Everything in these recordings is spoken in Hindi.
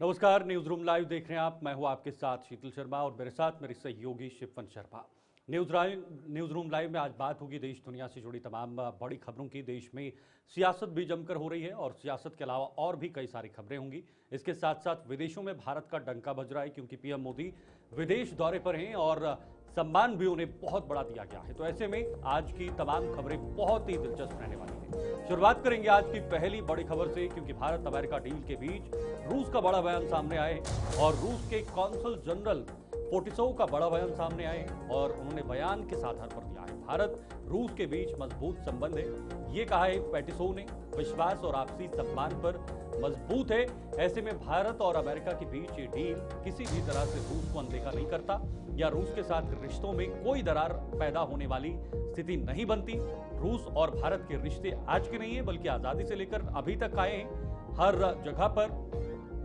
नमस्कार, न्यूज रूम लाइव देख रहे हैं आप। मैं हूं आपके साथ शीतल शर्मा और मेरे साथ मेरे सहयोगी Shivan Sharma. News room live में आज बात होगी देश दुनिया से जुड़ी तमाम बड़ी खबरों की। देश में सियासत भी जमकर हो रही है और सियासत के अलावा और भी कई सारी खबरें होंगी। इसके साथ साथ विदेशों में भारत का डंका बज रहा है क्योंकि पीएम मोदी विदेश दौरे पर हैं और सम्मान भी उन्हें बहुत बड़ा दिया गया है। तो ऐसे में आज की तमाम खबरें बहुत ही दिलचस्प रहने वाली हैं। शुरुआत करेंगे आज की पहली बड़ी खबर से, क्योंकि भारत अमेरिका डील के बीच रूस का बड़ा बयान सामने आए और रूस के कॉन्सल जनरल पोटिसोव का बड़ा बयान सामने आए और उन्होंने बयान किस आधार पर दिया है। भारत रूस के बीच मजबूत संबंध है, ये कहा है पेटिसोव ने। विश्वास और आपसी सम्मान पर मजबूत है। ऐसे में भारत और अमेरिका के बीच ये डील किसी भी तरह से रूस को अनदेखा नहीं करता या रूस के साथ रिश्तों में कोई दरार पैदा होने वाली स्थिति नहीं बनती। रूस और भारत के रिश्ते आज के नहीं है बल्कि आजादी से लेकर अभी तक आए हैं। हर जगह पर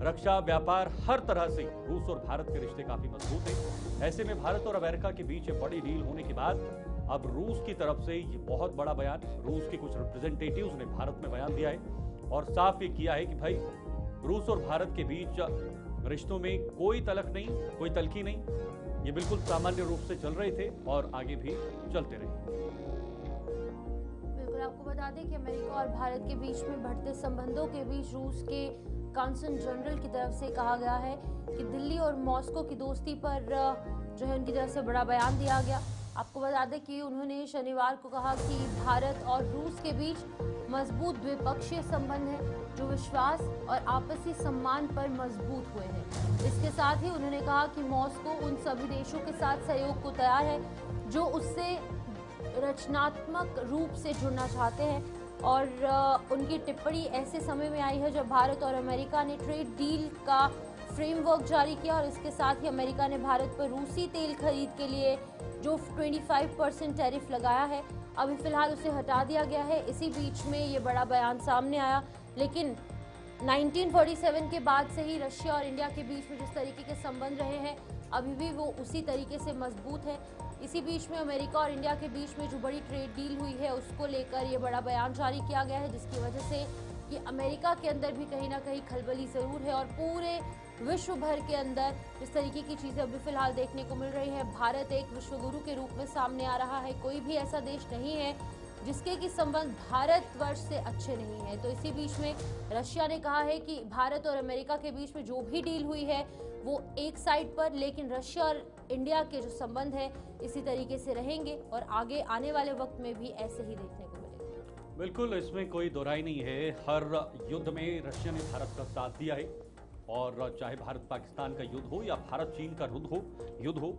रक्षा, व्यापार, हर तरह से रूस और भारत के रिश्ते काफी मजबूत हैं। ऐसे में भारत और अमेरिका के बीच ये बड़ी डील होने के बाद अब रूस की तरफ से ये बहुत बड़ा बयान, रूस के कुछ रिप्रेजेंटेटिव्स ने भारत में बयान दिया है और साफ ये किया है कि भाई रूस और भारत के बीच रिश्तों में कोई तलख नहीं, कोई तलखी नहीं। ये बिल्कुल सामान्य रूप से चल रहे थे और आगे भी चलते रहे। बिल्कुल, आपको बता दें कि अमेरिका और भारत के बीच में बढ़ते संबंधों के बीच रूस के कॉन्सल जनरल की तरफ से कहा गया है कि दिल्ली और मॉस्को की दोस्ती पर जो है उनकी तरफ से बड़ा बयान दिया गया। आपको बता दें कि उन्होंने शनिवार को कहा कि भारत और रूस के बीच मजबूत द्विपक्षीय संबंध है जो विश्वास और आपसी सम्मान पर मजबूत हुए हैं। इसके साथ ही उन्होंने कहा कि मॉस्को उन सभी देशों के साथ सहयोग को तैयार है जो उससे रचनात्मक रूप से जुड़ना चाहते हैं और उनकी टिप्पणी ऐसे समय में आई है जब भारत और अमेरिका ने ट्रेड डील का फ्रेमवर्क जारी किया और इसके साथ ही अमेरिका ने भारत पर रूसी तेल खरीद के लिए जो 25% टैरिफ लगाया है अभी फिलहाल उसे हटा दिया गया है। इसी बीच में ये बड़ा बयान सामने आया, लेकिन 1947 के बाद से ही रशिया और इंडिया के बीच में जिस तरीके के संबंध रहे हैं अभी भी वो उसी तरीके से मजबूत है। इसी बीच में अमेरिका और इंडिया के बीच में जो बड़ी ट्रेड डील हुई है उसको लेकर ये बड़ा बयान जारी किया गया है, जिसकी वजह से कि अमेरिका के अंदर भी कहीं ना कहीं खलबली ज़रूर है और पूरे विश्व भर के अंदर इस तरीके की चीज़ें अभी फिलहाल देखने को मिल रही है। भारत एक विश्वगुरु के रूप में सामने आ रहा है। कोई भी ऐसा देश नहीं है जिसके कि संबंध भारतवर्ष से अच्छे नहीं है। तो इसी बीच में रशिया ने कहा है कि भारत और अमेरिका के बीच में जो भी डील हुई है वो एक साइड पर, लेकिन रशिया और इंडिया के जो संबंध है इसी तरीके से रहेंगे और आगे आने वाले वक्त में भी ऐसे ही देखने को मिलेगा। बिल्कुल, इसमें कोई दोहराई नहीं है। हर युद्ध में रशिया ने भारत का साथ दिया है और चाहे भारत पाकिस्तान का युद्ध हो या भारत चीन का युद्ध हो,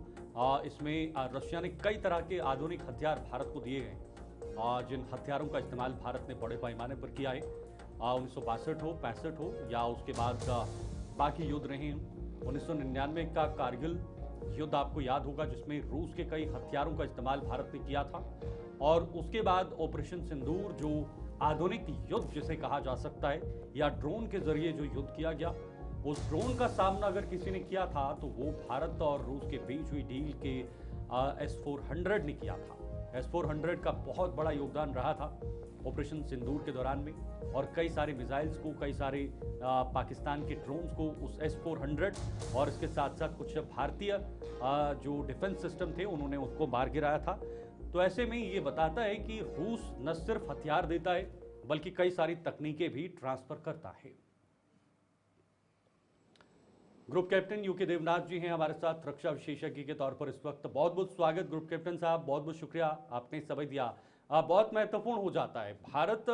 इसमें रशिया ने कई तरह के आधुनिक हथियार भारत को दिए गए, जिन हथियारों का इस्तेमाल भारत ने बड़े पैमाने पर किया है। 1962 हो, 65 हो या उसके बाद बाकी युद्ध रहे हैं। 1999 का कारगिल युद्ध आपको याद होगा, जिसमें रूस के कई हथियारों का इस्तेमाल भारत ने किया था। और उसके बाद ऑपरेशन सिंदूर, जो आधुनिक युद्ध जिसे कहा जा सकता है, या ड्रोन के जरिए जो युद्ध किया गया, उस ड्रोन का सामना अगर किसी ने किया था तो वो भारत और रूस के बीच हुई डील के S-400 ने किया था। S-400 का बहुत बड़ा योगदान रहा था ऑपरेशन सिंदूर के दौरान में, और कई सारे मिसाइल्स को, कई सारे पाकिस्तान के ड्रोन्स को उस S-400 और इसके साथ साथ कुछ भारतीय जो डिफेंस सिस्टम थे उन्होंने उसको मार गिराया था। तो ऐसे में ये बताता है कि रूस न सिर्फ हथियार देता है बल्कि कई सारी तकनीकें भी ट्रांसफर करता है। ग्रुप कैप्टन यूके देवनाथ जी हैं हमारे साथ रक्षा विशेषज्ञ के तौर पर इस वक्त। बहुत बहुत स्वागत ग्रुप कैप्टन साहब, बहुत बहुत शुक्रिया, आपने समय दिया। बहुत महत्वपूर्ण हो जाता है। भारत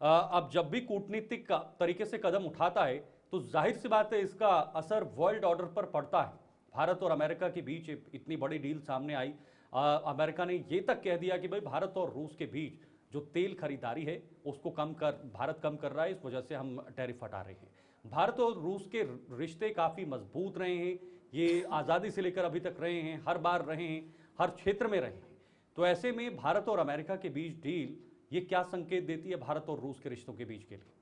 अब जब भी कूटनीतिक तरीके से कदम उठाता है तो जाहिर सी बात है इसका असर वर्ल्ड ऑर्डर पर पड़ता है। भारत और अमेरिका के बीच इतनी बड़ी डील सामने आई। अमेरिका ने ये तक कह दिया कि भाई भारत और रूस के बीच जो तेल खरीदारी है उसको भारत कम कर रहा है, इस वजह से हम टैरिफ हटा रहे हैं। भारत और रूस के रिश्ते काफ़ी मजबूत रहे हैं, ये आज़ादी से लेकर अभी तक रहे हैं, हर बार रहे हैं, हर क्षेत्र में रहे हैं। तो ऐसे में भारत और अमेरिका के बीच डील ये क्या संकेत देती है भारत और रूस के रिश्तों के बीच के लिए?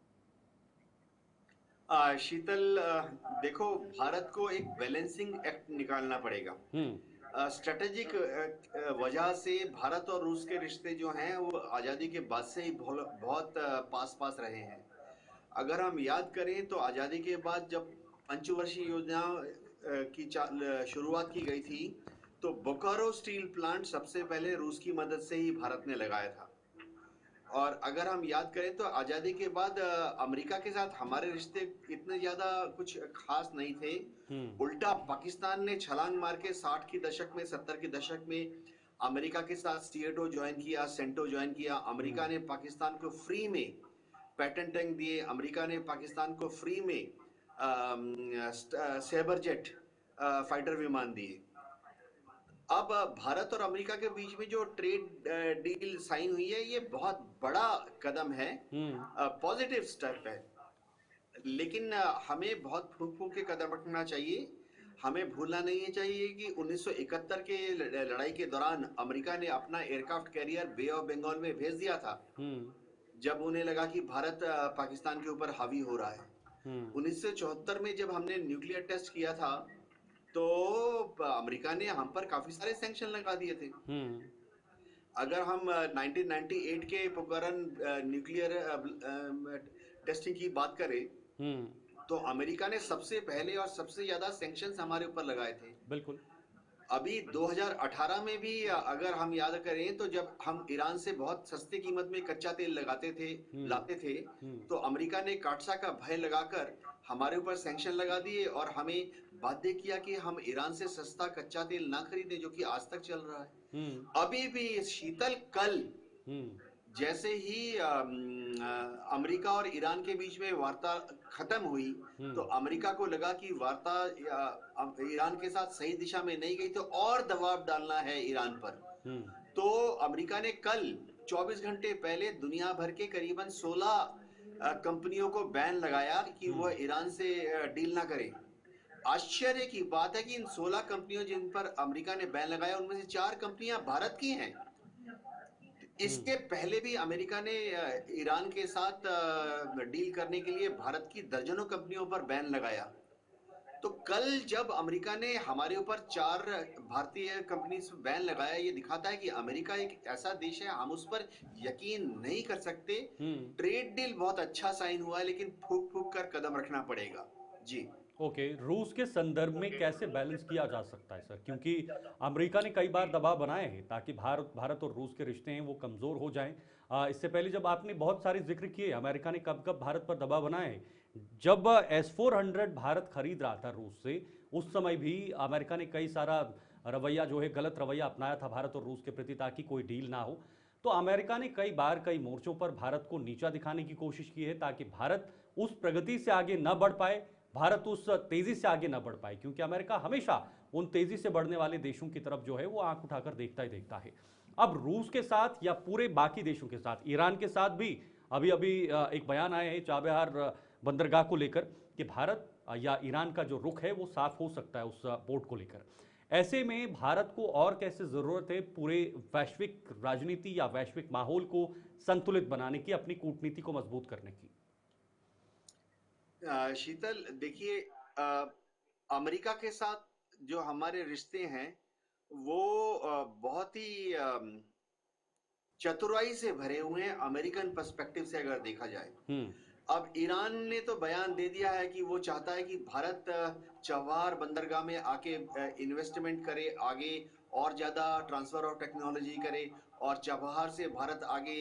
शीतल, देखो, भारत को एक बैलेंसिंग एक्ट निकालना पड़ेगा। स्ट्रेटेजिक वजह से भारत और रूस के रिश्ते जो हैं वो आज़ादी के बाद से ही बहुत पास पास रहे हैं। अगर हम याद करें तो आज़ादी के बाद जब पंचवर्षीय योजना की शुरुआत की गई थी, तो बोकारो स्टील प्लांट सबसे पहले रूस की मदद से ही भारत ने लगाया था। और अगर हम याद करें तो आजादी के बाद अमेरिका के साथ हमारे रिश्ते इतने ज्यादा कुछ खास नहीं थे। उल्टा पाकिस्तान ने छलांग मार के 60 की दशक में 70 के दशक में अमेरिका के साथ सिएटो ज्वाइन किया, सेंटो ज्वाइन किया। अमेरिका ने पाकिस्तान को फ्री में पैटर्न टैंक दिए। अमेरिका ने पाकिस्तान को फ्री में सेबर जेट फाइटर विमान दिए। अब भारत और अमेरिका के बीच में जो ट्रेड डील साइन हुई है, ये बहुत बड़ा कदम है, पॉजिटिव स्टेप है। लेकिन हमें बहुत फूंक फूंक के कदम रखना चाहिए। हमें भूलना नहीं चाहिए कि 1971 के लड़ाई के दौरान अमेरिका ने अपना aircraft carrier bay of Bengal में भेज दिया था, जब उन्हें लगा कि भारत पाकिस्तान के ऊपर हावी हो रहा है। 1974 में जब हमने न्यूक्लियर टेस्ट किया था, तो अमेरिका ने हम पर काफी सारे सैंक्शन लगा दिए थे। अगर हम 1998 के पोखरण न्यूक्लियर टेस्टिंग की बात करें, तो अमेरिका ने सबसे पहले और सबसे ज्यादा सैंक्शंस हमारे ऊपर लगाए थे। बिल्कुल। अभी 2018 में भी अगर हम याद करें, तो जब हम ईरान से बहुत सस्ती कीमत में कच्चा तेल लाते थे, तो अमेरिका ने काटसा का भय लगाकर हमारे ऊपर सैंक्शन लगा दिए और हमें बाध्य किया कि हम ईरान से सस्ता कच्चा तेल ना खरीदें, जो कि आज तक चल रहा है। अभी भी शीतल कल जैसे ही अमेरिका और ईरान के बीच में वार्ता खत्म हुई, तो अमेरिका को लगा कि वार्ता ईरान के साथ सही दिशा में नहीं गई, तो और दबाव डालना है ईरान पर। तो अमेरिका ने कल 24 घंटे पहले दुनिया भर के करीबन 16 कंपनियों को बैन लगाया कि वह ईरान से डील ना करें। आश्चर्य की बात है कि इन 16 कंपनियों जिन पर अमेरिका ने बैन लगाया, उनमें से 4 कंपनियां भारत की हैं। इसके पहले भी अमेरिका ने ईरान के साथ डील करने के लिए भारत की दर्जनों कंपनियों पर बैन लगाया। तो कल जब अमेरिका ने हमारे ऊपर 4 भारतीय कंपनी पर बैन लगाया, ये दिखाता है कि अमेरिका एक ऐसा देश है, हम उस पर यकीन नहीं कर सकते। ट्रेड डील बहुत अच्छा साइन हुआ है, लेकिन फूक फूक कर कदम रखना पड़ेगा। जी ओके, रूस के संदर्भ में कैसे बैलेंस किया जा सकता है सर? क्योंकि अमेरिका ने कई बार दबाव बनाए हैं ताकि भारत और रूस के रिश्ते हैं वो कमज़ोर हो जाएं। इससे पहले जब आपने बहुत सारे जिक्र किए अमेरिका ने कब कब भारत पर दबाव बनाए हैं, जब S-400 भारत खरीद रहा था रूस से, उस समय भी अमेरिका ने कई सारा रवैया जो है गलत रवैया अपनाया था भारत और रूस के प्रति ताकि कोई डील ना हो। तो अमेरिका ने कई बार कई मोर्चों पर भारत को नीचा दिखाने की कोशिश की है ताकि भारत उस प्रगति से आगे न बढ़ पाए, भारत उस तेजी से आगे न बढ़ पाए, क्योंकि अमेरिका हमेशा उन तेजी से बढ़ने वाले देशों की तरफ जो है वो आंख उठाकर देखता ही देखता है। अब रूस के साथ या पूरे बाकी देशों के साथ, ईरान के साथ भी अभी अभी एक बयान आया है चाबहार बंदरगाह को लेकर कि भारत या ईरान का जो रुख है वो साफ हो सकता है उस पोर्ट को लेकर। ऐसे में भारत को और कैसे जरूरत है पूरे वैश्विक राजनीति या वैश्विक माहौल को संतुलित बनाने की, अपनी कूटनीति को मजबूत करने की? शीतल, देखिए, अमेरिका के साथ जो हमारे रिश्ते हैं वो बहुत ही चतुराई से भरे हुए हैं, अमेरिकन पर्सपेक्टिव से अगर देखा जाए। अब ईरान ने तो बयान दे दिया है कि वो चाहता है कि भारत चबहार बंदरगाह में आके इन्वेस्टमेंट करे, आगे और ज्यादा ट्रांसफर ऑफ टेक्नोलॉजी करे, और चबहार से भारत आगे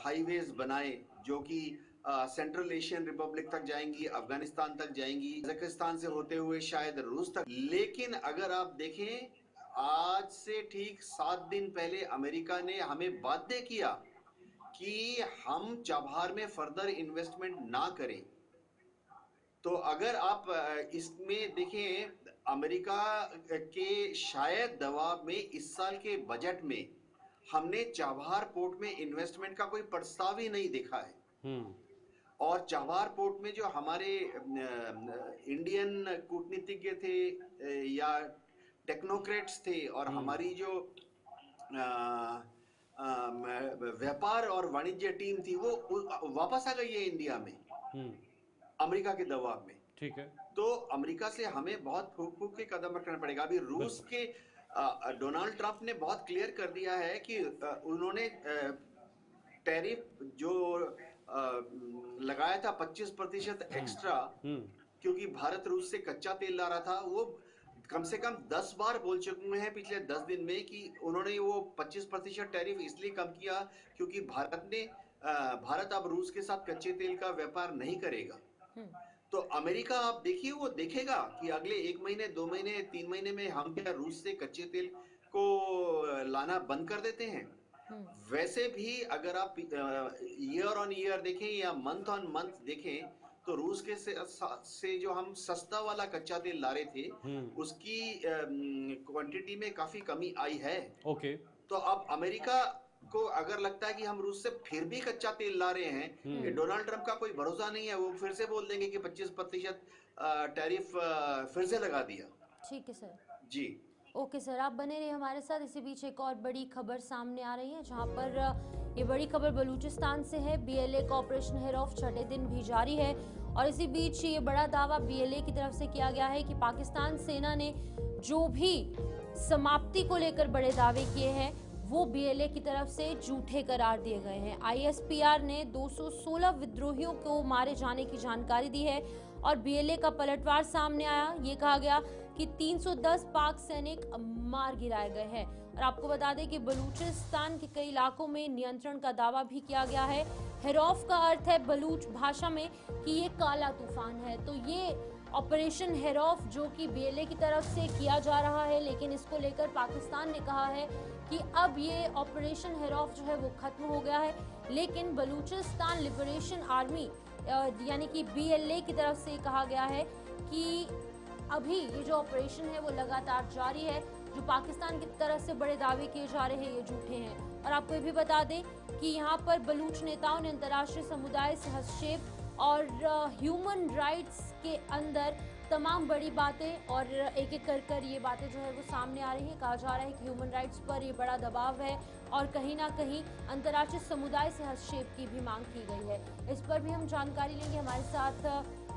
हाईवेज बनाए जो कि सेंट्रल एशियन रिपब्लिक तक जाएंगी, अफगानिस्तान तक जाएंगी, कजाकिस्तान से होते हुए शायद रूस तक। लेकिन अगर आप देखें, आज से ठीक 7 दिन पहले अमेरिका ने हमें बाध्य किया कि हम चबहार में फर्दर इन्वेस्टमेंट ना करें। तो अगर आप इसमें देखें, अमेरिका के शायद दबाव में इस साल के बजट में हमने चबहार पोर्ट में इन्वेस्टमेंट का कोई प्रस्ताव ही नहीं देखा है। और चबहार पोर्ट में जो हमारे इंडियन कूटनीतिज्ञ थे या टेक्नोक्रेट्स थे, और हमारी जो व्यापार और वाणिज्य टीम थी, वो वापस आ गई है इंडिया में अमेरिका के दबाव में। ठीक है। तो अमेरिका से हमें बहुत फूक फूक के कदम रखना पड़ेगा। अभी रूस के डोनाल्ड ट्रंप ने बहुत क्लियर कर दिया है कि उन्होंने टैरिफ जो लगाया था 25% एक्स्ट्रा, क्योंकि भारत रूस से कच्चा तेल ला रहा था। वो कम से कम 10 बार बोल चुके हैं पिछले 10 दिन में कि उन्होंने वो 25% टैरिफ इसलिए कम किया क्योंकि भारत अब रूस के साथ कच्चे तेल का व्यापार नहीं करेगा। तो अमेरिका आप देखिए, वो देखेगा कि अगले 1 महीने, 2 महीने, 3 महीने में हम क्या रूस से कच्चे तेल को लाना बंद कर देते हैं। वैसे भी अगर आप ईयर ऑन ईयर देखें या मंथ ऑन मंथ देखें तो रूस के से जो हम सस्ता वाला कच्चा तेल ला रहे थे उसकी क्वांटिटी में काफी कमी आई है। ओके। तो अब अमेरिका को अगर लगता है कि हम रूस से फिर भी कच्चा तेल ला रहे हैं, कि डोनाल्ड ट्रंप का कोई भरोसा नहीं है, वो फिर से बोल देंगे कि 25% टैरिफ फिर से लगा दिया। ठीक है सर। जी ओके सर, आप बने रहिए हमारे साथ। इसी बीच एक और बड़ी खबर सामने आ रही है, जहां पर ये बड़ी खबर बलूचिस्तान से है। बीएलए का ऑपरेशन हेरौफ छठे दिन भी जारी है और इसी बीच ये बड़ा दावा बीएलए की तरफ से किया गया है कि पाकिस्तान सेना ने जो भी समाप्ति को लेकर बड़े दावे किए हैं वो बीएलए की तरफ से झूठे करार दिए गए हैं। आईएसपीआर ने 216 विद्रोहियों को मारे जाने की जानकारी दी है और बीएलए का पलटवार सामने आया। ये कहा गया कि 310 पाक सैनिक मार गिराए गए हैं और आपको बता दें कि बलूचिस्तान के कई इलाकों में नियंत्रण का दावा भी किया गया है। हेरौफ का अर्थ है बलूच भाषा में कि ये काला तूफान है। तो ये ऑपरेशन हेरौफ जो कि बीएलए की तरफ से किया जा रहा है, लेकिन इसको लेकर पाकिस्तान ने कहा है कि अब ये ऑपरेशन हेरौफ जो है वो खत्म हो गया है। लेकिन बलूचिस्तान लिबरेशन आर्मी यानी कि बीएलए की तरफ से कहा गया है कि अभी ये जो ऑपरेशन है वो लगातार जारी है। जो पाकिस्तान की तरफ से बड़े दावे किए जा रहे हैं ये झूठे हैं। और आपको ये भी बता दें कि यहाँ पर बलूच नेताओं ने अंतर्राष्ट्रीय समुदाय से हस्तक्षेप और ह्यूमन राइट्स के अंदर तमाम बड़ी बातें और एक एक कर ये बातें जो है वो सामने आ रही हैं। कहा जा रहा है कि ह्यूमन राइट्स पर ये बड़ा दबाव है और कहीं ना कहीं अंतर्राष्ट्रीय समुदाय से हस्तक्षेप की भी मांग की गई है। इस पर भी हम जानकारी लेंगे। हमारे साथ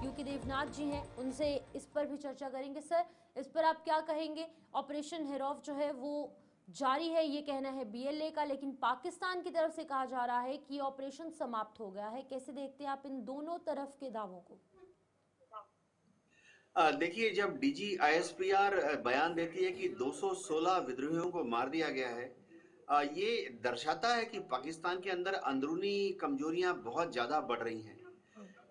यूके देवनाथ जी हैं, उनसे इस पर भी चर्चा करेंगे। सर, इस पर आप क्या कहेंगे? ऑपरेशन हेरौफ जो है वो जारी है, ये कहना है बीएलए का, लेकिन पाकिस्तान की तरफ से कहा जा रहा है कि ऑपरेशन समाप्त हो गया है। कैसे देखते हैं आप इन दोनों तरफ के दावों को? देखिए, जब डीजी आईएसपीआर बयान देती है कि 216 विद्रोहियों को मार दिया गया है, ये दर्शाता है कि पाकिस्तान के अंदर अंदरूनी कमजोरियां बहुत ज्यादा बढ़ रही हैं।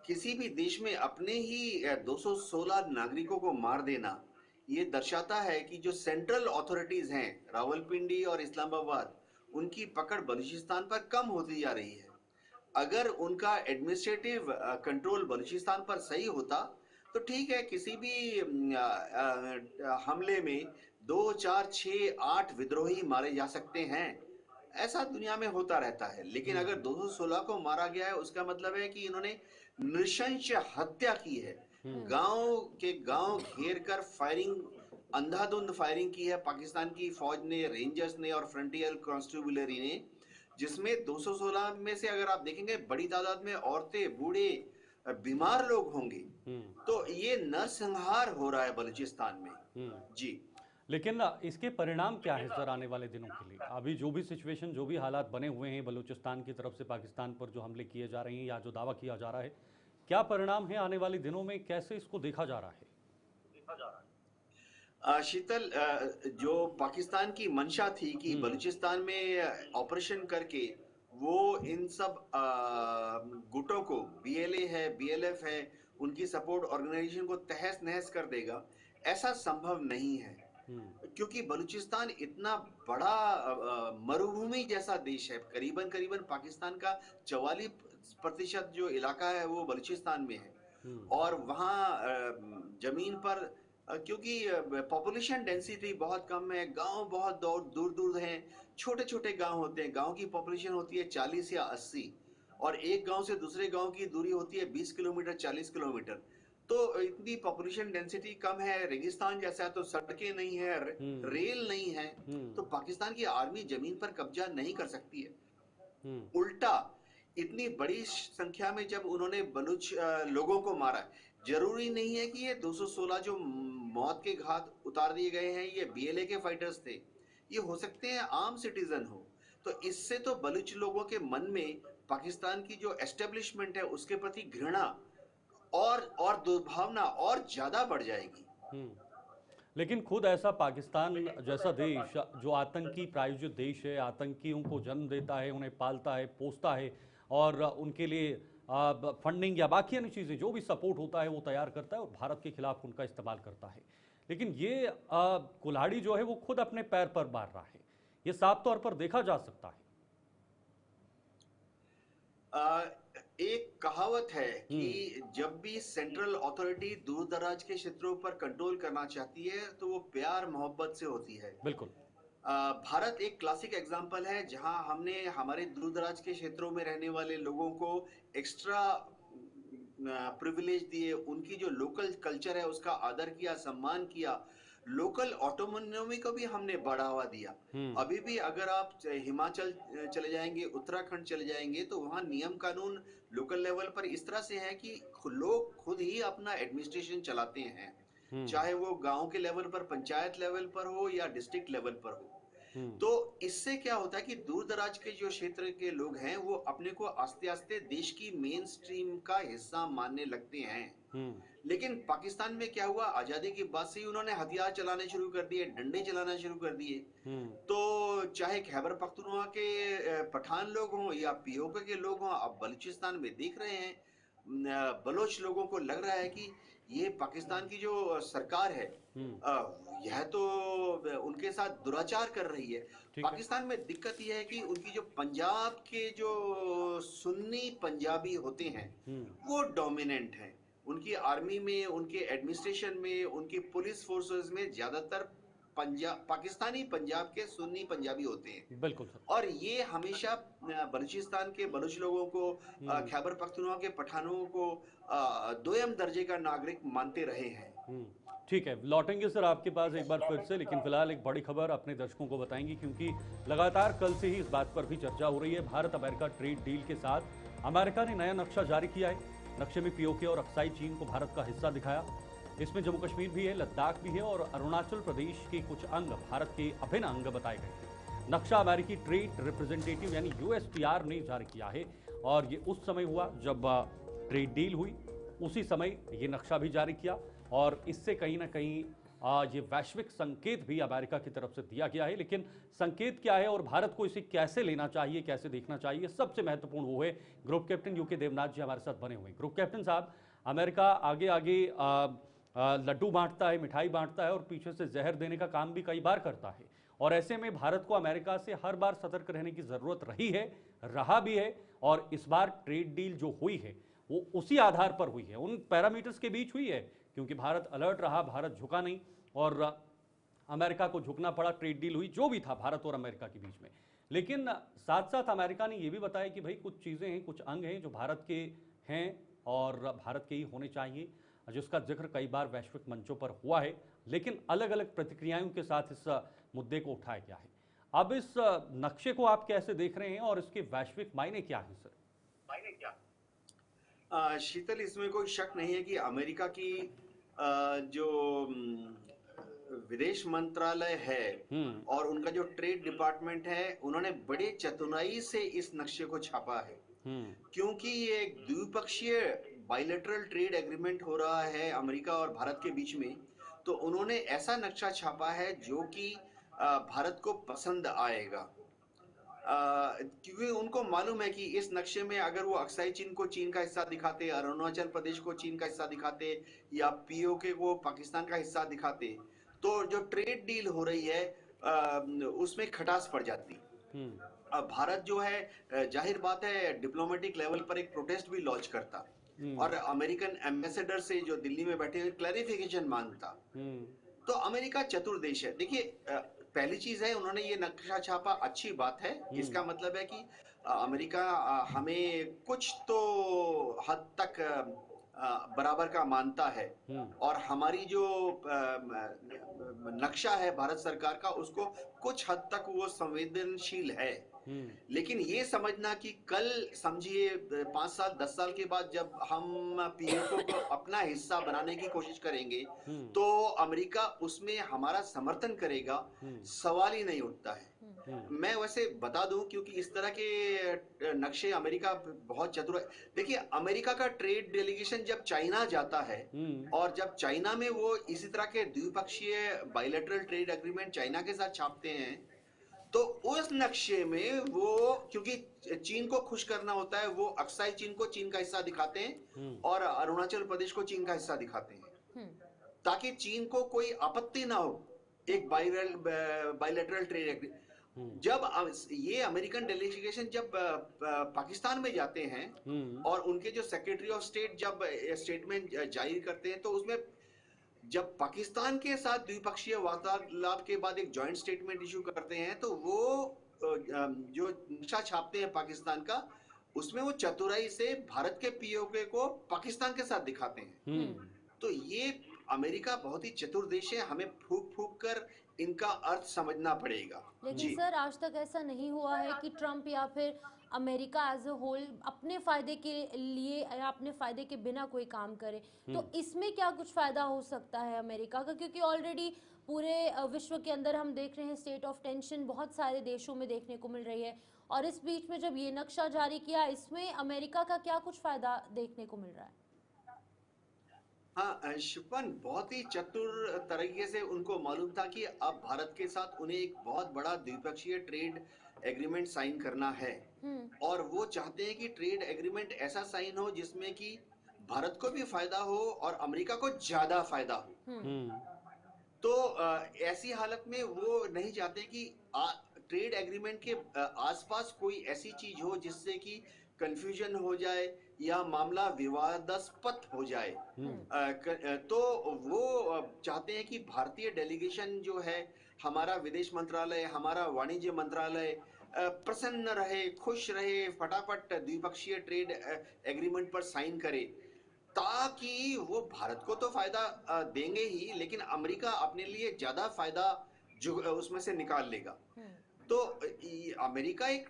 किसी भी देश में अपने ही 216 नागरिकों को मार देना ये दर्शाता है कि जो सेंट्रल अथॉरिटीज हैं, रावलपिंडी और इस्लामाबाद, उनकी पकड़ बलूचिस्तान पर कम होती जा रही है। अगर उनका एडमिनिस्ट्रेटिव कंट्रोल बलूचिस्तान पर सही होता तो ठीक है, किसी भी हमले में 2, 4, 6, 8 विद्रोही मारे जा सकते हैं, ऐसा दुनिया में होता रहता है। लेकिन अगर 216 को मारा गया है, उसका मतलब है कि इन्होंने नृशंस हत्या की है। गांव घेर कर फायरिंग, अंधाधुंध फायरिंग की है पाकिस्तान की फौज ने, रेंजर्स ने और फ्रंटियर कॉन्स्टेबुलरी ने, जिसमें 216 में से अगर आप देखेंगे बड़ी तादाद में औरतें, बूढ़े, बीमार लोग होंगे। तो ये नरसंहार हो रहा है बलूचिस्तान में। जी, लेकिन इसके परिणाम क्या है सर आने वाले दिनों के लिए? अभी जो भी सिचुएशन, जो भी हालात बने हुए हैं बलूचिस्तान की तरफ से पाकिस्तान पर जो हमले किए जा रहे हैं या जो दावा किया जा रहा है, क्या परिणाम है आने वाले दिनों में? कैसे इसको देखा जा रहा है? शीतल, जो पाकिस्तान की मंशा थी कि बलूचिस्तान में ऑपरेशन करके वो इन सब गुटों को, बीएलए है, बीएलएफ है, उनकी सपोर्ट ऑर्गेनाइजेशन को तहस नहस कर देगा, ऐसा संभव नहीं है। क्योंकि बलूचिस्तान इतना बड़ा मरुभूमि जैसा देश है, करीबन पाकिस्तान का 44% जो इलाका है वो बलूचिस्तान में है। और वहाँ जमीन पर क्योंकि पॉपुलेशन डेंसिटी बहुत कम है, गांव बहुत दूर दूर हैं, छोटे छोटे गांव होते हैं, गांव की पॉपुलेशन होती है 40 या 80 और एक गांव से दूसरे गांव की दूरी होती है 20 किलोमीटर, 40 किलोमीटर। तो इतनी पॉपुलेशन डेंसिटी कम है, रेगिस्तान जैसा है, तो सड़कें नहीं है, रेल नहीं है, तो पाकिस्तान की आर्मी जमीन पर कब्जा नहीं कर सकती है। उल्टा इतनी बड़ी संख्या में जब उन्होंने बलूच लोगों को मारा, जरूरी नहीं है कि ये 216 जो मौत के घाट उतार दिए गए हैं ये बीएलए के फाइटर्स थे, ये हो सकते हैं आम सिटीजन हो। तो इससे तो बलूच लोगों के मन में पाकिस्तान की जो एस्टेब्लिशमेंट है उसके प्रति घृणा और दुर्भावना और ज्यादा बढ़ जाएगी। लेकिन खुद ऐसा पाकिस्तान जैसा देश जो आतंकी प्रायोजित देश है, आतंकियों को जन्म देता है, उन्हें पालता है, पोसता है और उनके लिए फंडिंग या बाकी अन्य चीज़ें जो भी सपोर्ट होता है वो तैयार करता है और भारत के खिलाफ उनका इस्तेमाल करता है। लेकिन ये कुल्हाड़ी जो है वो खुद अपने पैर पर मार रहा है, ये साफ तौर पर देखा जा सकता है। एक कहावत है कि जब भी सेंट्रल अथॉरिटी दूर दराज के क्षेत्रों पर कंट्रोल करना चाहती है तो वो प्यार मोहब्बत से होती है। बिल्कुल। भारत एक क्लासिक एग्जांपल है जहां हमने हमारे दूर दराज के क्षेत्रों में रहने वाले लोगों को एक्स्ट्रा प्रिविलेज दिए, उनकी जो लोकल कल्चर है उसका आदर किया, सम्मान किया, लोकल ऑटोनोमी को भी हमने बढ़ावा दिया। अभी भी अगर आप हिमाचल चले जाएंगे, उत्तराखंड चले जाएंगे तो वहाँ नियम कानून लोकल लेवल पर इस तरह से है कि लोग खुद ही अपना एडमिनिस्ट्रेशन चलाते हैं, चाहे वो गांव के लेवल पर, पंचायत लेवल पर हो या डिस्ट्रिक्ट लेवल पर हो। तो इससे क्या होता है कि दूर दराज के जो क्षेत्र के लोग हैं वो अपने को आस्ते आस्ते देश की मेन स्ट्रीम का हिस्सा मानने लगते हैं। लेकिन पाकिस्तान में क्या हुआ, आजादी के बाद से ही उन्होंने हथियार चलाने शुरू कर दिए, डंडे चलाना शुरू कर दिए। तो चाहे खैबर पख्तूनख्वा के पठान लोग हों या पीओके के लोग हों, अब बलूचिस्तान में देख रहे हैं बलोच लोगों को लग रहा है कि ये पाकिस्तान की जो सरकार है यह तो उनके साथ दुराचार कर रही है। पाकिस्तान में दिक्कत यह है कि उनकी जो पंजाब के जो सुन्नी पंजाबी होते हैं वो डोमिनेंट हैं। उनकी आर्मी में, उनके एडमिनिस्ट्रेशन में, उनकी पुलिस फोर्सेस में ज्यादातर पाकिस्तानी पंजाब के सुन्नी पंजाबी होते हैं। बिल्कुल सर। और ये हमेशा बलूचिस्तान के बलूच लोगों को, खैबर पख्तूनख्वा के पठानों को दोयम दर्जे का नागरिक मानते रहे हैं। ठीक है, लौटेंगे सर आपके पास एक बार फिर से, लेकिन फिलहाल एक बड़ी खबर अपने दर्शकों को बताएंगे क्योंकि लगातार कल से ही इस बात पर भी चर्चा हो रही है। भारत अमेरिका ट्रेड डील के साथ अमेरिका ने नया नक्शा जारी किया है। नक्शे में पीओके और अक्साई चीन को भारत का हिस्सा दिखाया। इसमें जम्मू कश्मीर भी है, लद्दाख भी है और अरुणाचल प्रदेश के कुछ अंग भारत के अभिन्न अंग बताए गए हैं। नक्शा अमेरिकी ट्रेड रिप्रेजेंटेटिव यानी यूएसटीआर ने जारी किया है और ये उस समय हुआ जब ट्रेड डील हुई, उसी समय ये नक्शा भी जारी किया और इससे कहीं ना कहीं ये वैश्विक संकेत भी अमेरिका की तरफ से दिया गया है। लेकिन संकेत क्या है और भारत को इसे कैसे लेना चाहिए, कैसे देखना चाहिए, सबसे महत्वपूर्ण वो है। ग्रुप कैप्टन यूके देवनाथ जी हमारे साथ बने हुए हैं। ग्रुप कैप्टन साहब, अमेरिका आगे आगे लड्डू बांटता है, मिठाई बांटता है और पीछे से जहर देने का काम भी कई बार करता है और ऐसे में भारत को अमेरिका से हर बार सतर्क रहने की जरूरत रही है, रहा भी है और इस बार ट्रेड डील जो हुई है वो उसी आधार पर हुई है, उन पैरामीटर्स के बीच हुई है क्योंकि भारत अलर्ट रहा, भारत झुका नहीं और अमेरिका को झुकना पड़ा। ट्रेड डील हुई जो भी था भारत और अमेरिका के बीच में, लेकिन साथ साथ अमेरिका ने यह भी बताया कि भाई कुछ चीज़ें हैं, कुछ अंग हैं जो भारत के हैं और भारत के ही होने चाहिए, जिसका जिक्र कई बार वैश्विक मंचों पर हुआ है, लेकिन अलग अलग प्रतिक्रियाओं के साथ इस मुद्दे को उठाया गया है। अब इस नक्शे को आप कैसे देख रहे हैं और इसके वैश्विक मायने क्या हैं सर? मायने क्या? शीतल, इसमें कोई शक नहीं है कि अमेरिका की जो विदेश मंत्रालय है और उनका जो ट्रेड डिपार्टमेंट है, उन्होंने बड़े चतुराई से इस नक्शे को छापा है क्योंकि ये एक द्विपक्षीय बाइलेटरल ट्रेड एग्रीमेंट हो रहा है अमेरिका और भारत के बीच में। तो उन्होंने ऐसा नक्शा छापा है जो कि भारत को पसंद आएगा क्योंकि उनको मालूम है कि इस नक्शे में अगर वो अक्साई चीन को चीन का हिस्सा दिखाते, अरुणाचल प्रदेश को चीन का हिस्सा दिखाते या पीओके को पाकिस्तान का हिस्सा दिखाते तो जो ट्रेड डील हो रही है उसमें खटास पड़ जाती। अब भारत जो है जाहिर बात है डिप्लोमेटिक लेवल पर एक प्रोटेस्ट भी लॉन्च करता और अमेरिकन एम्बेसडर से जो दिल्ली में बैठे हुए क्लैरिफिकेशन मांगता। तो अमेरिका चतुर देश है। देखिए, पहली चीज है उन्होंने ये नक्शा छापा, अच्छी बात है। इसका मतलब है कि अमेरिका हमें कुछ तो हद तक बराबर का मानता है और हमारी जो नक्शा है भारत सरकार का उसको कुछ हद तक वो संवेदनशील है। लेकिन ये समझना कि कल समझिए 5 साल 10 साल के बाद जब हम पीओके को अपना हिस्सा बनाने की कोशिश करेंगे तो अमेरिका उसमें हमारा समर्थन करेगा, सवाल ही नहीं उठता है। मैं वैसे बता दूं, क्योंकि इस तरह के नक्शे अमेरिका बहुत चतुर है। देखिए, अमेरिका का ट्रेड डेलीगेशन जब चाइना जाता है और जब चाइना में वो इसी तरह के द्विपक्षीय बायलैटरल ट्रेड एग्रीमेंट चाइना के साथ छापते हैं, तो उस नक्शे में वो, क्योंकि चीन को खुश करना होता है, वो अक्साई चीन को चीन का हिस्सा दिखाते हैं और अरुणाचल प्रदेश को चीन का हिस्सा दिखाते हैं, ताकि चीन को कोई आपत्ति ना हो एक बायलैटरल ट्रेड एग्रीमेंट। जब ये अमेरिकन डेलीगेशन जब पाकिस्तान में जाते हैं और उनके जो सेक्रेटरी ऑफ स्टेट जब स्टेटमेंट जारी करते हैं, तो उसमें जब पाकिस्तान के साथ द्विपक्षीय वार्तालाप के बाद एक जॉइंट स्टेटमेंट इशू करते हैं, तो वो जो नक्शा छापते हैं पाकिस्तान का, उसमें वो चतुराई से भारत के पीओके को पाकिस्तान के साथ दिखाते हैं। तो ये अमेरिका बहुत ही चतुर देश है, हमें फूक फूक कर इनका अर्थ समझना पड़ेगा। लेकिन सर, आज तक ऐसा नहीं हुआ है कि ट्रंप या फिर अमेरिका एज अ होल अपने फायदे के लिए या अपने फायदे के बिना कोई काम करे। तो इसमें क्या कुछ फायदा हो सकता है अमेरिका का? क्योंकि ऑलरेडी पूरे विश्व के अंदर हम देख रहे हैं स्टेट ऑफ टेंशन बहुत सारे देशों में देखने को मिल रही है, और इस बीच में जब ये नक्शा जारी किया, इसमें अमेरिका का क्या कुछ फायदा देखने को मिल रहा है? हाँ शिफन, बहुत ही चतुर तरीके से उनको मालूम था कि अब भारत के साथ उन्हें एक बहुत बड़ा द्विपक्षीय ट्रेड एग्रीमेंट साइन करना है, और वो चाहते हैं कि ट्रेड एग्रीमेंट ऐसा साइन हो जिसमें कि भारत को भी फायदा हो और अमेरिका को ज्यादा फायदा हो। तो ऐसी हालत में वो नहीं चाहते कि ट्रेड एग्रीमेंट के आसपास कोई ऐसी चीज हो जिससे कि कंफ्यूजन हो जाए या मामला विवादास्पद हो जाए। तो वो चाहते हैं कि भारतीय डेलीगेशन जो है, हमारा विदेश मंत्रालय, हमारा वाणिज्य मंत्रालय प्रसन्न रहे, खुश रहे, फटाफट द्विपक्षीय ट्रेड एग्रीमेंट पर साइन करे, ताकि वो भारत को तो फायदा देंगे ही, लेकिन अमेरिका अपने लिए ज्यादा फायदा जो उसमें से निकाल लेगा। तो अमेरिका एक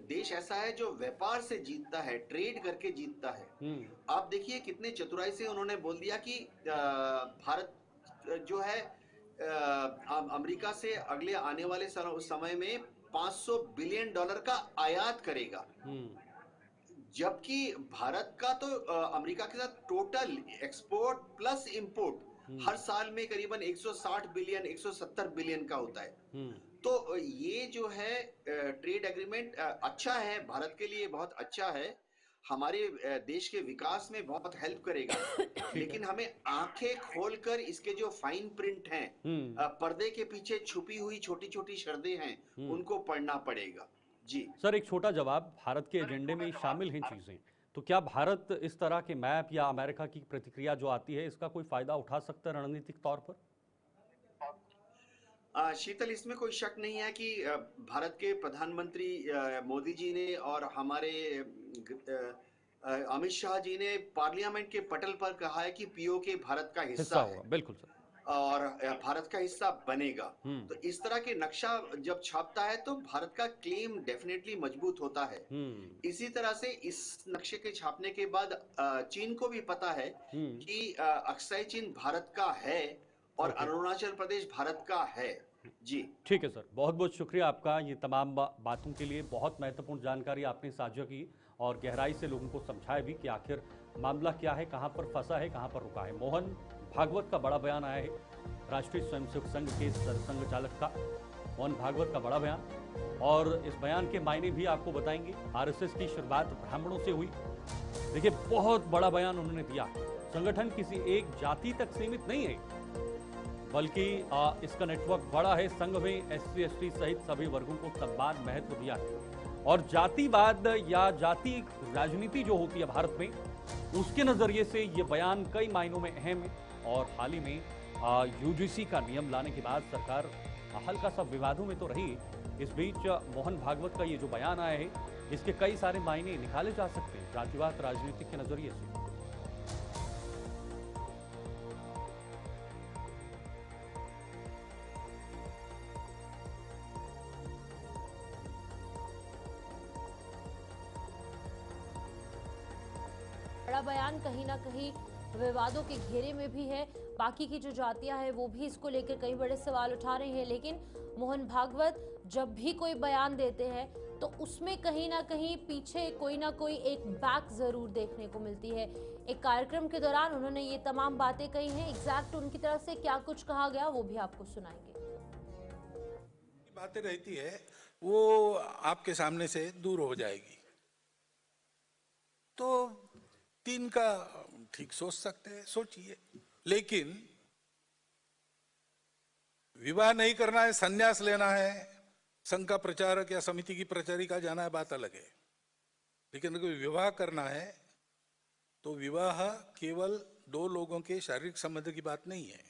देश ऐसा है जो व्यापार से जीतता है, ट्रेड करके जीतता है। आप देखिए कितने चतुराई से उन्होंने बोल दिया कि भारत जो है अमेरिका से अगले आने वाले समय में $500 बिलियन का आयात करेगा, जबकि भारत का तो अमेरिका के साथ टोटल एक्सपोर्ट प्लस इंपोर्ट हर साल में करीबन 160 बिलियन 170 बिलियन का होता है। तो ये जो है ट्रेड एग्रीमेंट अच्छा है, भारत के लिए बहुत अच्छा है, हमारे देश के विकास में बहुत हेल्प करेगा। लेकिन हमें आंखें खोलकर इसके जो फाइन प्रिंट हैं, पर्दे के पीछे छुपी हुई छोटी छोटी शर्तें हैं, उनको पढ़ना पड़ेगा। जी सर, एक छोटा जवाब, भारत के एजेंडे में शामिल हैं चीजें, तो क्या भारत इस तरह के मैप या अमेरिका की प्रतिक्रिया जो आती है, इसका कोई फायदा उठा सकता है रणनीतिक तौर पर? शीतल, इसमें कोई शक नहीं है कि भारत के प्रधानमंत्री मोदी जी ने और हमारे अमित शाह जी ने पार्लियामेंट के पटल पर कहा है कि पीओके भारत का हिस्सा है। बिल्कुल सर, और भारत का हिस्सा बनेगा। तो इस तरह के नक्शा जब छापता है तो भारत का क्लेम डेफिनेटली मजबूत होता है। इसी तरह से इस नक्शे के छापने के बाद चीन को भी पता है कि अक्साई चीन भारत का है और अरुणाचल प्रदेश भारत का है। जी ठीक है सर, बहुत बहुत शुक्रिया आपका, ये तमाम बातों के लिए बहुत महत्वपूर्ण जानकारी आपने साझा की और गहराई से लोगों को समझाया भी कि आखिर मामला क्या है, कहां पर फंसा है, कहां पर रुका है। मोहन भागवत का बड़ा बयान आया है, राष्ट्रीय स्वयंसेवक संघ के सरसंघ चालक का मोहन भागवत का बड़ा बयान, और इस बयान के मायने भी आपको बताएंगे। आरएसएस की शुरुआत ब्राह्मणों से हुई, देखिए बहुत बड़ा बयान उन्होंने दिया। संगठन किसी एक जाति तक सीमित नहीं है, बल्कि इसका नेटवर्क बड़ा है। संघ में एससी एसटी सहित सभी वर्गों को सम्मान महत्व दिया है, और जातिवाद या जाति राजनीति जो होती है भारत में, उसके नजरिए से ये बयान कई मायनों में अहम है। और हाल ही में यूजीसी का नियम लाने के बाद सरकार हल्का सा विवादों में तो रही। इस बीच मोहन भागवत का ये जो बयान आया है, इसके कई सारे मायने निकाले जा सकते हैं जातिवाद राजनीति के नजरिए से। बड़ा बयान कहीं ना कहीं विवादों के घेरे में भी है। बाकी की जो जातियां हैं वो भी इसको लेकर कई बड़े सवाल उठा रहे हैं, लेकिन मोहन भागवत जब भी कोई बयान देते हैं तो उसमें कहीं ना कहीं पीछे कोई ना कोई एक बैक जरूर देखने को मिलती है। एक कार्यक्रम के दौरान उन्होंने ये तमाम बातें कही हैं। एग्जैक्ट उनकी तरफ से क्या कुछ कहा गया वो भी आपको सुनाएंगे। बातें रहती है वो आपके सामने से दूर हो जाएगी, तो 3 का ठीक सोच सकते हैं, सोचिए। लेकिन विवाह नहीं करना है, संन्यास लेना है, संघ का प्रचारक या समिति की प्रचारिका जाना है, बात अलग है। लेकिन अगर विवाह करना है तो विवाह केवल 2 लोगों के शारीरिक संबंध की बात नहीं है।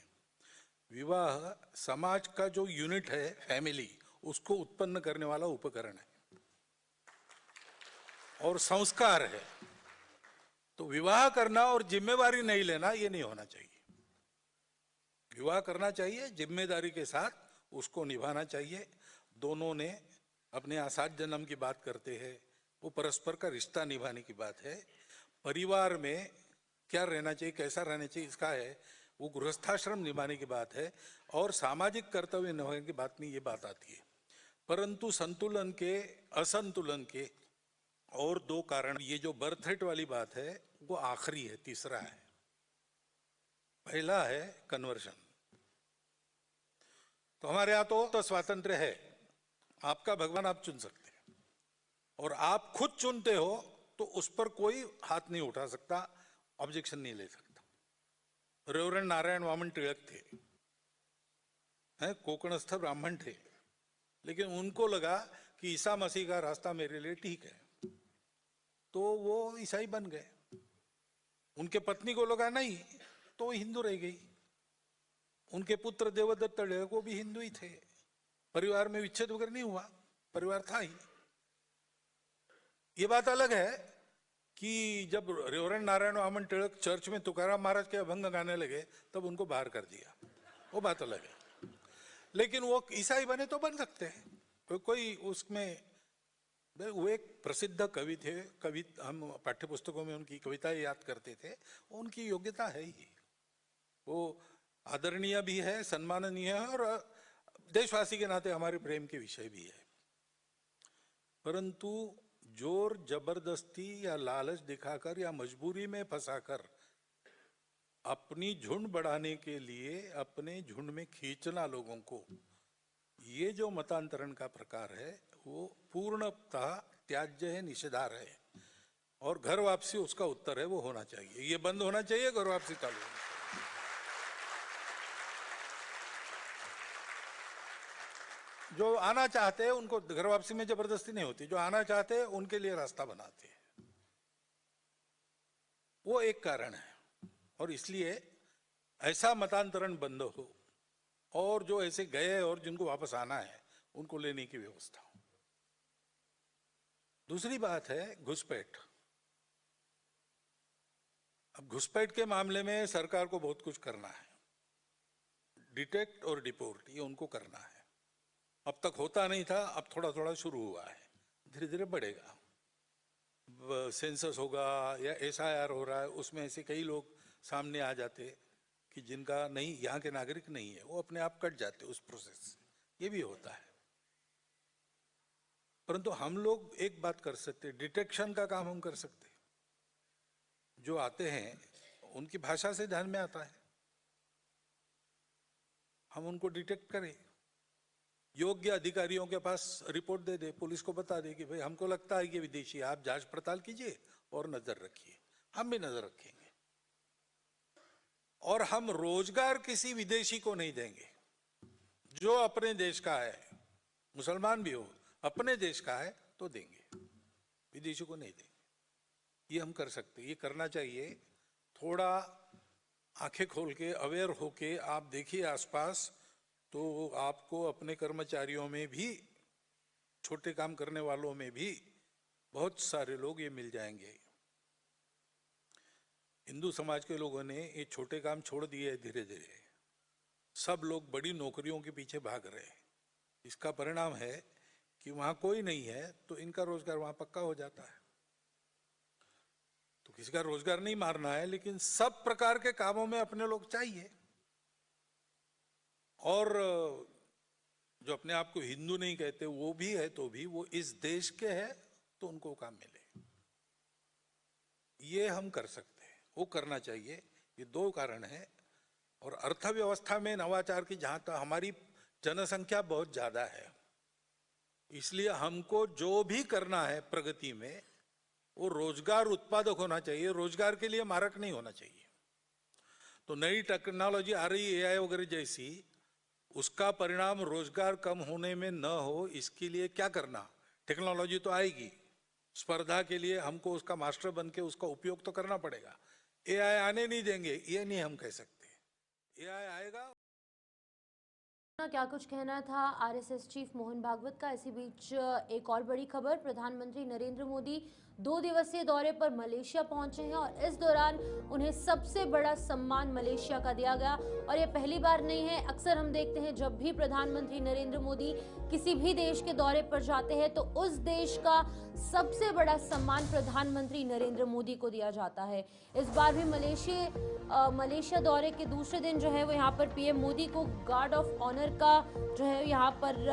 विवाह समाज का जो यूनिट है, फैमिली, उसको उत्पन्न करने वाला उपकरण है और संस्कार है। तो विवाह करना और जिम्मेवारी नहीं लेना ये नहीं होना चाहिए। विवाह करना चाहिए, जिम्मेदारी के साथ उसको निभाना चाहिए। दोनों ने अपने आसाद जन्म की बात करते हैं, वो परस्पर का रिश्ता निभाने की बात है। परिवार में क्या रहना चाहिए, कैसा रहना चाहिए, इसका है, वो गृहस्थाश्रम निभाने की बात है। और सामाजिक कर्तव्य निभाने की बात में ये बात आती है। परंतु संतुलन के, असंतुलन के और 2 कारण, ये जो बर्थ रेट वाली बात है वो आखिरी है, तीसरा है। पहला है कन्वर्शन। तो हमारे यहाँ तो स्वातंत्र्य है, आपका भगवान आप चुन सकते हैं और आप खुद चुनते हो तो उस पर कोई हाथ नहीं उठा सकता, ऑब्जेक्शन नहीं ले सकता। रेवरेंड नारायण वामन टिळक थे, हैं, कोकणस्थ ब्राह्मण थे, लेकिन उनको लगा कि ईसा मसीह का रास्ता मेरे लिए ठीक है, तो वो ईसाई बन गए। उनके पत्नी को लगा नहीं, तो वो हिंदू रह गई। उनके पुत्र देवदत्त टिळक वो भी हिंदू ही थे। परिवार में विच्छेद वगैरह नहीं हुआ, परिवार था ही। ये बात अलग है कि जब रेवरेंड नारायण वामन टिळक चर्च में तुकाराम महाराज के अभंग गाने लगे तब उनको बाहर कर दिया, वो बात अलग है। लेकिन वो ईसाई बने तो बन सकते हैं, कोई उसमें। वो एक प्रसिद्ध कवि थे, कवि, हम पाठ्यपुस्तकों में उनकी कविताएं याद करते थे। उनकी योग्यता है ही, वो आदरणीय भी है, सम्माननीय है और देशवासी के नाते हमारे प्रेम के विषय भी है। परंतु जोर जबरदस्ती या लालच दिखाकर या मजबूरी में फंसाकर अपनी झुंड बढ़ाने के लिए अपने झुंड में खींचना लोगों को, ये जो मतांतरण का प्रकार है वो पूर्णतः त्याज्य है, निषेधार्ह है। और घर वापसी उसका उत्तर है, वो होना चाहिए, ये बंद होना चाहिए, घर वापसी चालू होना चाहिए। जो आना चाहते हैं उनको घर वापसी में जबरदस्ती नहीं होती, जो आना चाहते हैं उनके लिए रास्ता बनाते हैं, वो एक कारण है। और इसलिए ऐसा मतांतरण बंद हो और जो ऐसे गए और जिनको वापस आना है उनको लेने की व्यवस्था हो। दूसरी बात है घुसपैठ। अब घुसपैठ के मामले में सरकार को बहुत कुछ करना है, डिटेक्ट और डिपोर्ट, ये उनको करना है। अब तक होता नहीं था, अब थोड़ा थोड़ा शुरू हुआ है, धीरे धीरे बढ़ेगा। सेंसस होगा या SIR हो रहा है, उसमें ऐसे कई लोग सामने आ जाते कि जिनका नहीं, यहाँ के नागरिक नहीं है, वो अपने आप कट जाते उस प्रोसेस से, ये भी होता है। परंतु हम लोग एक बात कर सकते, डिटेक्शन का काम हम कर सकते। जो आते हैं उनकी भाषा से ध्यान में आता है, हम उनको डिटेक्ट करें, योग्य अधिकारियों के पास रिपोर्ट दे दे, पुलिस को बता दे कि भाई हमको लगता है कि विदेशी, आप जांच पड़ताल कीजिए और नजर रखिए, हम भी नजर रखेंगे। और हम रोजगार किसी विदेशी को नहीं देंगे, जो अपने देश का है, मुसलमान भी हो, अपने देश का है तो देंगे, विदेशी को नहीं देंगे। ये हम कर सकते, ये करना चाहिए। थोड़ा आंखें खोल के, अवेयर होके आप देखिए आसपास, तो आपको अपने कर्मचारियों में भी, छोटे काम करने वालों में भी बहुत सारे लोग ये मिल जाएंगे। हिंदू समाज के लोगों ने ये छोटे काम छोड़ दिए धीरे धीरे, सब लोग बड़ी नौकरियों के पीछे भाग रहे हैं। इसका परिणाम है कि वहां कोई नहीं है तो इनका रोजगार वहां पक्का हो जाता है। तो किसी का रोजगार नहीं मारना है, लेकिन सब प्रकार के कामों में अपने लोग चाहिए। और जो अपने आप को हिंदू नहीं कहते वो भी है तो भी वो इस देश के है तो उनको काम मिले, ये हम कर सकते हैं, वो करना चाहिए। ये दो कारण है। और अर्थव्यवस्था में नवाचार की जहां तक हमारी जनसंख्या बहुत ज्यादा है, इसलिए हमको जो भी करना है प्रगति में वो रोजगार उत्पादक होना चाहिए, रोजगार के लिए मारक नहीं होना चाहिए। तो नई टेक्नोलॉजी आ रही है एआई वगैरह जैसी, उसका परिणाम रोजगार कम होने में न हो, इसके लिए क्या करना? टेक्नोलॉजी तो आएगी, स्पर्धा के लिए हमको उसका मास्टर बन के उसका उपयोग तो करना पड़ेगा। एआई आने नहीं देंगे ये नहीं हम कह सकते, एआई आएगा। क्या कुछ कहना था आरएसएस चीफ मोहन भागवत का। इसी बीच एक और बड़ी खबर, प्रधानमंत्री नरेंद्र मोदी 2 दिवसीय दौरे पर मलेशिया पहुंचे हैं और इस दौरान उन्हें सबसे बड़ा सम्मान मलेशिया का दिया गया। और ये पहली बार नहीं है, अक्सर हम देखते हैं जब भी प्रधानमंत्री नरेंद्र मोदी किसी भी देश के दौरे पर जाते हैं तो उस देश का सबसे बड़ा सम्मान प्रधानमंत्री नरेंद्र मोदी को दिया जाता है। इस बार भी मलेशिया दौरे के दूसरे दिन जो है वो यहाँ पर पीएम मोदी को गार्ड ऑफ ऑनर का जो है यहाँ पर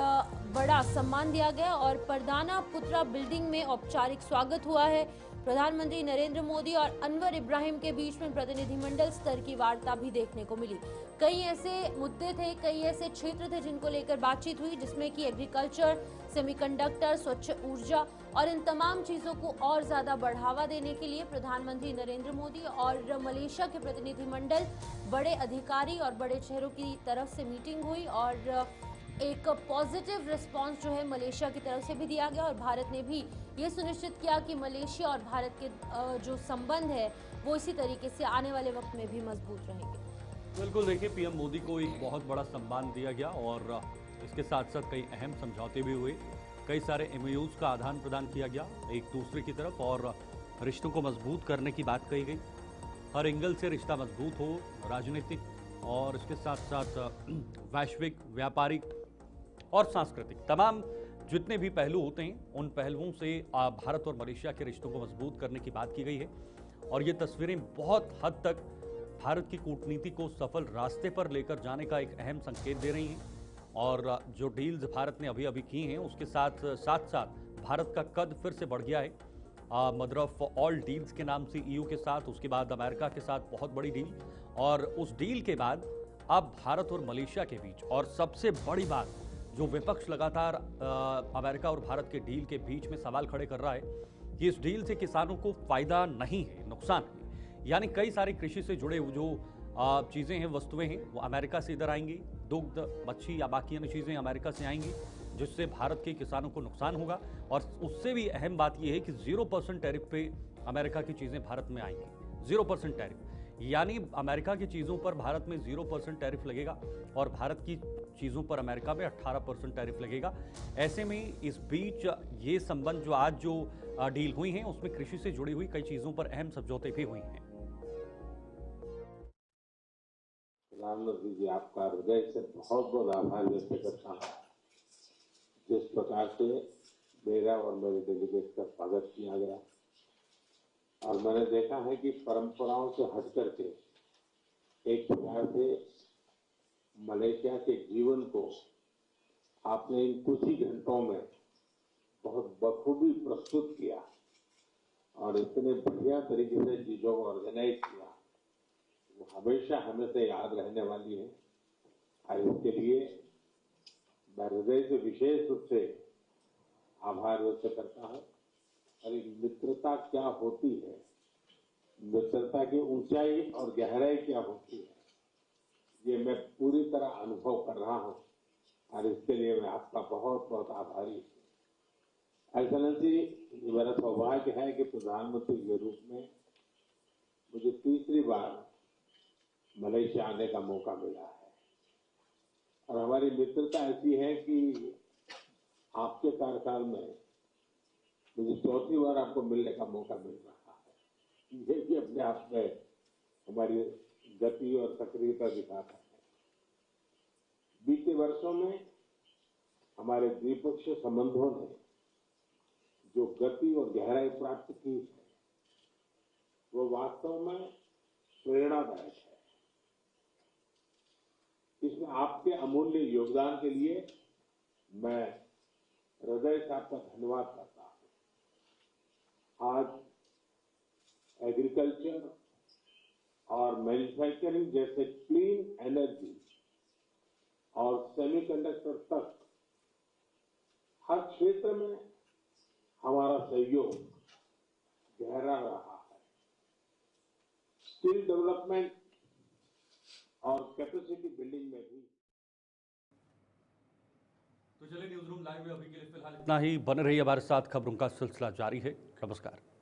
बड़ा सम्मान दिया गया और परदाना पुत्रा बिल्डिंग में औपचारिक स्वागत हुआ है। प्रधानमंत्री नरेंद्र मोदी और अनवर इब्राहिम के बीच में प्रतिनिधिमंडल स्तर की वार्ता भी देखने को मिली। कई ऐसे मुद्दे थे, कई ऐसे क्षेत्र थे जिनको लेकर बातचीत हुई, जिसमें कि एग्रीकल्चर, सेमीकंडक्टर, स्वच्छ ऊर्जा और इन तमाम चीज़ों को और ज़्यादा बढ़ावा देने के लिए प्रधानमंत्री नरेंद्र मोदी और मलेशिया के प्रतिनिधिमंडल, बड़े अधिकारी और बड़े चेहरों की तरफ से मीटिंग हुई और एक पॉजिटिव रिस्पांस जो है मलेशिया की तरफ से भी दिया गया और भारत ने भी ये सुनिश्चित किया कि मलेशिया और भारत के जो संबंध है वो इसी तरीके से आने वाले वक्त में भी मजबूत रहेंगे। बिल्कुल, देखिए पीएम मोदी को एक बहुत बड़ा सम्मान दिया गया और इसके साथ साथ कई अहम समझौते भी हुए, कई सारे एमओयूज का आदान प्रदान किया गया एक दूसरे की तरफ और रिश्तों को मजबूत करने की बात कही गई। हर एंगल से रिश्ता मजबूत हो, राजनीतिक और इसके साथ साथ वैश्विक, व्यापारिक और सांस्कृतिक, तमाम जितने भी पहलू होते हैं उन पहलुओं से भारत और मलेशिया के रिश्तों को मजबूत करने की बात की गई है। और ये तस्वीरें बहुत हद तक भारत की कूटनीति को सफल रास्ते पर लेकर जाने का एक अहम संकेत दे रही हैं। और जो डील्स भारत ने अभी अभी की हैं उसके साथ साथ भारत का कद फिर से बढ़ गया है। मदर ऑफ ऑल डील्स के नाम से ईयू के साथ, उसके बाद अमेरिका के साथ बहुत बड़ी डील, और उस डील के बाद अब भारत और मलेशिया के बीच, और सबसे बड़ी बात जो विपक्ष लगातार अमेरिका और भारत के डील के बीच में सवाल खड़े कर रहा है कि इस डील से किसानों को फायदा नहीं है, नुकसान है। यानी कई सारी कृषि से जुड़े जो चीज़ें हैं, वस्तुएं हैं, वो अमेरिका से इधर आएंगी, दुग्ध, मच्छी या बाकी अन्य चीज़ें अमेरिका से आएंगी, जिससे भारत के किसानों को नुकसान होगा। और उससे भी अहम बात यह है कि 0% टैरिफ पे अमेरिका की चीज़ें भारत में आएंगी। 0% टैरिफ, यानी अमेरिका की चीज़ों पर भारत में 0% टैरिफ लगेगा और भारत की चीज़ों पर अमेरिका में 18% टैरिफ लगेगा। ऐसे में इस बीच ये संबंध जो आज जो डील हुई हैं उसमें कृषि से जुड़ी हुई कई चीज़ों पर अहम समझौते भी हुए हैं। प्रधानमंत्री जी, आपका हृदय से बहुत बहुत आभार व्यक्त करता हूँ। जिस प्रकार से मेरा और मेरे डेलीगेट का स्वागत किया गया, और मैंने देखा है कि परंपराओं से हट करके एक प्रकार से मलेशिया के जीवन को आपने इन कुछ ही घंटों में बहुत बखूबी प्रस्तुत किया और इतने बढ़िया तरीके से चीजों को ऑर्गेनाइज किया, वो हमेशा हमेशा याद रहने वाली है। और इसके लिए मैं हृदय से विशेष रूप से आभार व्यक्त करता हूँ। और मित्रता क्या होती है, मित्रता की ऊंचाई और गहराई क्या होती है, ये मैं पूरी तरह अनुभव कर रहा हूँ और इसके लिए मैं आपका बहुत बहुत आभारी हूँ। एक्सेलेंसी, मेरा सौभाग्य है कि प्रधानमंत्री के रूप में मुझे तीसरी बार मलेशिया आने का मौका मिला है और हमारी मित्रता ऐसी है कि आपके कार्यकाल में मुझे चौथी बार आपको मिलने का मौका मिल रहा है। ये भी अपने आप में हमारी गति और सक्रियता दिखाता है। बीते वर्षों में हमारे द्विपक्षीय संबंधों ने जो गति और गहराई प्राप्त की है वो वास्तव में प्रेरणादायक है। इसमें आपके अमूल्य योगदान के लिए मैं हृदय से आपका धन्यवाद करता हूं। आज एग्रीकल्चर और मैन्युफैक्चरिंग जैसे क्लीन एनर्जी और सेमीकंडक्टर तक हर क्षेत्र में हमारा सहयोग गहरा रहा है। स्किल डेवलपमेंट और कैपेसिटी बिल्डिंग में भी। तो चलिए न्यूज़ रूम लाइव में अभी के लिए फिलहाल इतना ही। बने रहिए हमारे साथ, खबरों का सिलसिला जारी है। नमस्कार।